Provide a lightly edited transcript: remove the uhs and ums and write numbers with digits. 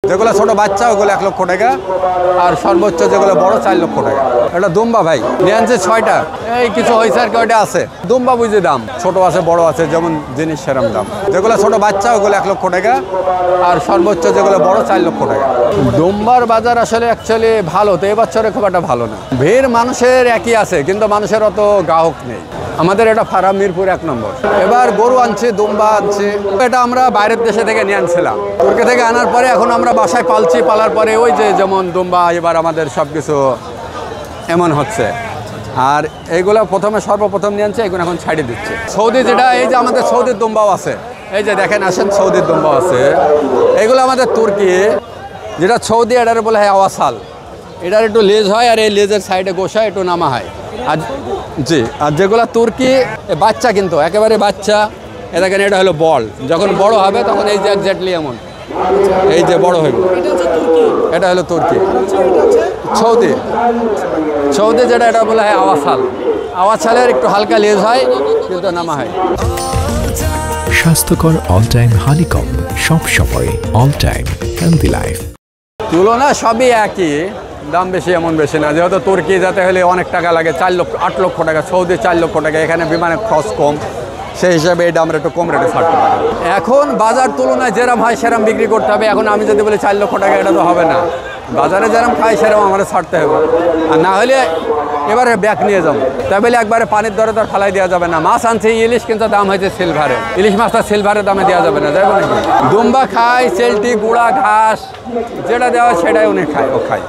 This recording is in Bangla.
যেগুলো ছোট বাচ্চা ওগুলো 1 লক্ষ টাকা, আর সর্বোচ্চ যেগুলো বড় 4 লক্ষ টাকা। এটা দুম্বা ভাই নিয়ে আনছে 6টা, এই কিছু হয়েছে আর কি, ওইটা আছে দুম্বা বুঝে দাম, ছোট আছে বড় আছে, যেমন জিনিস সেরম দাম। যেগুলো ছোট বাচ্চা ওগুলো 1 লক্ষ টাকা, আর সর্বোচ্চ যেগুলো বড় 4 লক্ষ টাকা। দুম্বার বাজার আসলে অ্যাকচুয়ালি ভালো তো, এবছরে খুব একটা ভালো না। ভিড় মানুষের একই আছে, কিন্তু মানুষের অত গ্রাহক নেই। আমাদের এটা ফার্ম মিরপুর 1 নম্বর। এবার গরু আনছি, দুম্বা আনছি, এটা আমরা বাইরের দেশে থেকে নিয়ে আনছিলাম, তুর্কি থেকে আনার পরে এখন আমরা বাসায় পালছি, পালার পরে ওই যে যেমন দুম্বা এবার আমাদের সব কিছু এমন হচ্ছে। আর এইগুলো সর্বপ্রথম নিয়ে আনছে, এগুলো এখন ছাড়িয়ে দিচ্ছে। সৌদি যেটা, এই যে আমাদের সৌদির দুম্বাও আছে, এই যে দেখেন আসেন, সৌদির দুম্বাও আছে। এগুলো আমাদের তুর্কি, যেটা সৌদি এটার বলে হয় আওয়াসাল। এটার একটু লেজ হয়, আর এই লেজের সাইডে গোসা একটু নামা হয়। আর জি, আর যেগুলো তুর্কি বাচ্চা, কিন্তু একেবারে বাচ্চা, দেখেন এটা হলো বল, যখন বড় হবে তখন এই যে এক্স্যাক্টলি এমন, এই যে বড় হইব, এটা হলো তুর্কি। সৌদি যেটা, এটা বলে হয় আওয়াসালের একটু হালকা লেজ হয়, কিন্তু নামা হয়। স্বাস্থ্যকর অল টাইম হানিকম, সব সময় অল টাইম হেলদি লাইফ। তুলনা সবই একই, দাম বেশি এমন বেশি না। যেহেতু তুর্কি যেতে হলে অনেক টাকা লাগে, 8 লক্ষ টাকা, সৌদি 4 লক্ষ টাকা, এখানে বিমানের খরচ কম, সেই হিসাবে এটা আমরা একটু কম রেটে ছাড়তে পারি। এখন বাজার তুলনায় যেরম হয় সেরম বিক্রি করতে হবে। এখন আমি যদি বলি 4 লক্ষ টাকা, এটা তো হবে না। বাজারে যেরম খাই সেরকম আমরা ছাড়তে হবে, আর না হলে এবারে ব্যাক নিয়ে যাবো। তাই বলে একবারে পানির দরে তো ফালাই দেওয়া যাবে না। মাছ আনছে ইলিশ, কিন্তু দাম হয়েছে সিলভারে, ইলিশ মাছটা সিলভারের দামে দেওয়া যাবে না, যাবে নাকি? দুম্বা খায়, চেলটি, গুঁড়া ঘাস, যেটা দেওয়া হয় সেটাই উনি খায়, ও খায়।